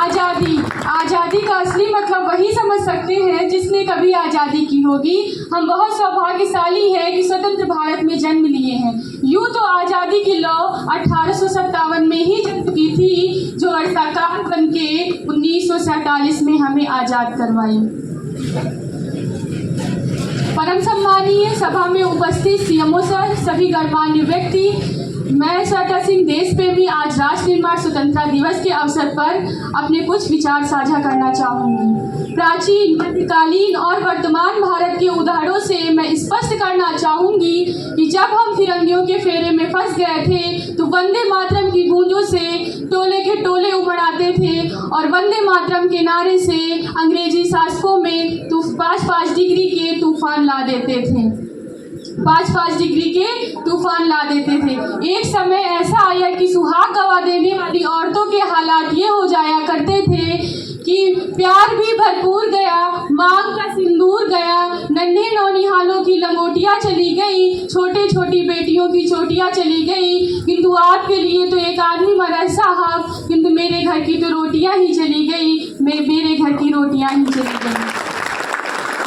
आज़ादी, आज़ादी का असली मतलब वही समझ सकते हैं जिसने कभी आज़ादी की होगी। हम बहुत सौभाग्यशाली हैं कि स्वतंत्र भारत में जन्म लिए हैं। यूँ तो आज़ादी की लौ 1857 में ही जम चुकी थी, जो अर्ताकार बन के 1947 में हमें आज़ाद करवाई। परम सम्मानीय सभा में उपस्थित सीएमओ सर, सभी गणमान्य व्यक्ति, मैं श्रद्धा सिंह देश प्रेमी आज राष्ट्र निर्माण स्वतंत्रता दिवस के अवसर पर अपने कुछ विचार साझा करना चाहूँगी। प्राचीन, मध्यकालीन और वर्तमान भारत के उदाहरणों से मैं स्पष्ट करना चाहूँगी कि जब हम फिरंगियों के फेरे में फंस गए थे तो वंदे मातरम की गूंजों से टोले के टोले उमड़ आते थे और वंदे मातरम के नारे से अंग्रेजी शासकों में 5-5 डिग्री के तूफान ला देते थे। 5-5 डिग्री के तूफान ला देते थे। एक समय ऐसा आया कि सुहाग गवा देने वाली औरतों के हालात ये हो जाया करते थे कि प्यार भी भरपूर गया, मांग का सिंदूर गया, नन्हे नौनिहालों की लंगोटियाँ चली गई, छोटे छोटी बेटियों की चोटियाँ चली गई, किंतु आपके लिए तो एक आदमी मरा साहब, किंतु मेरे घर की तो रोटियाँ ही चली गई, मेरे घर की रोटियाँ ही चली गई।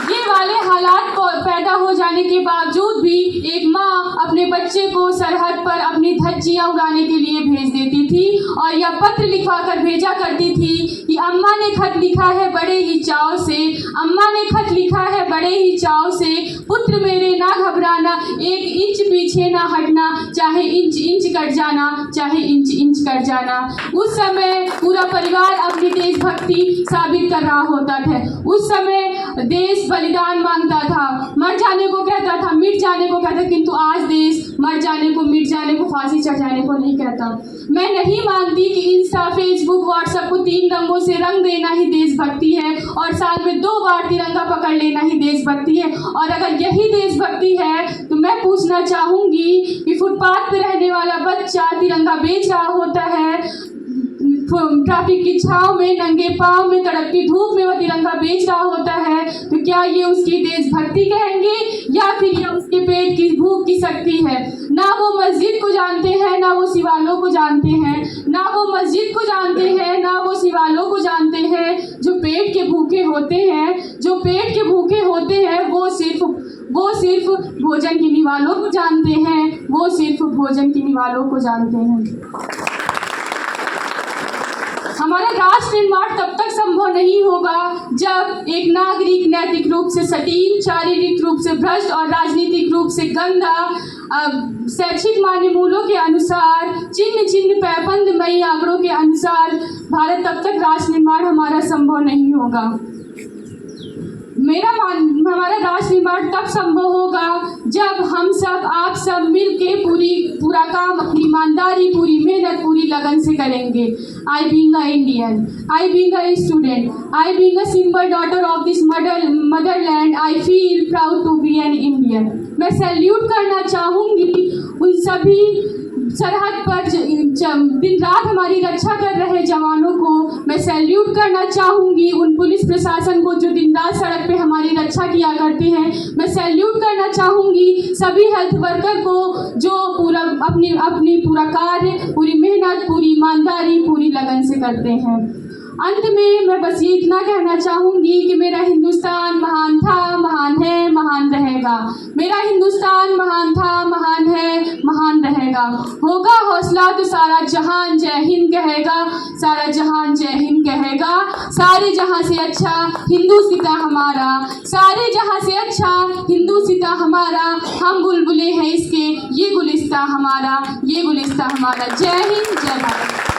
ये वाले हालात पैदा हो जाने के बावजूद भी एक माँ अपने बच्चे को सरहद पर अपनी धज्जियाँ उड़ाने के लिए भेज देती थी और यह पत्र लिखवा कर भेजा करती थी कि अम्मा ने खत लिखा है बड़े ही चाव से, अम्मा ने खत लिखा है बड़े ही चाव से, पुत्र मेरे ना घबराना, 1 इंच पीछे ना हटना, चाहे इंच इंच कट जाना, चाहे इंच इंच कट जाना। उस समय पूरा परिवार अपनी देशभक्ति साबित कर रहा होता था। उस समय देश बलिदान मांगता था, मर जाने को कहता था, मिट जाने को कहता, किंतु आज देश मर जाने को, मिट जाने को, फांसी चढ़ाने को नहीं कहता। मैं नहीं मानती कि इंस्टा, फेसबुक, व्हाट्सएप को 3 रंगों से रंग देना ही देशभक्ति है और साल में 2 बार तिरंगा पकड़ लेना ही देशभक्ति है। और अगर यही देशभक्ति है तो मैं पूछना चाहूँगी कि फुटपाथ पर रहने वाला बच्चा तिरंगा बेच रहा होता है, ट्रैफिक की छांव में नंगे पांव में कड़कती धूप में वह तिरंगा बेच रहा होता है, तो क्या ये उसकी देशभक्ति कहेंगे या फिर ये उसके पेट की भूख की शक्ति है? ना वो मस्जिद को जानते हैं, ना वो शिवालों को जानते हैं, ना वो मस्जिद को जानते हैं, ना वो शिवालों को जानते हैं। जो पेट के भूखे होते हैं, जो पेट के भूखे होते हैं, वो सिर्फ भोजन की निवालों को जानते हैं, वो सिर्फ भोजन की निवालों को जानते हैं। हमारा राष्ट्र निर्माण तब तक संभव नहीं होगा जब एक नागरिक नैतिक रूप से सटीक, शारीरिक रूप से भ्रष्ट और राजनीतिक रूप से गंदा, शैक्षिक मान्य मूल्यों के अनुसार, चिन्ह पैबंदमयी आंकड़ों के अनुसार भारत, तब तक राष्ट्र निर्माण हमारा संभव नहीं होगा। हमारा राष्ट्र निर्माण तब संभव होगा जब हम सब, आप सब मिल के पूरा काम अपनी ईमानदारी, पूरी मेहनत, पूरी लगन से करेंगे। I being a Indian, I being a student, I being a simple daughter of this motherland, I feel proud to be an Indian। मैं सैल्यूट करना चाहूँगी उन सभी सरहद पर दिन रात हमारी रक्षा कर रहे जवानों को। मैं सैल्यूट करना चाहूँगी उन पुलिस प्रशासन को जो दिन रात सड़क पे हमारी रक्षा किया करते हैं। मैं सैल्यूट करना चाहूँगी सभी हेल्थ वर्कर को जो अपनी पूरा कार्य, पूरी मेहनत, पूरी ईमानदारी, पूरी लगन से करते हैं। अंत में मैं बस ये इतना कहना चाहूँगी कि मेरा हिंदुस्तान महान था, महान है, महान रहेगा। मेरा हिंदुस्तान महान था, महान है, महान रहेगा। होगा हौसला तो सारा जहान जय हिंद कहेगा, सारा जहान जय हिंद कहेगा। सारे जहां से अच्छा हिंदू सीता हमारा, सारे जहां से अच्छा हिंदू सीता हमारा। हम बुलबुलें हैं इसके, ये गुलिस्ता हमारा, ये गुलिस्ता हमारा। जय हिंद, जय भारत।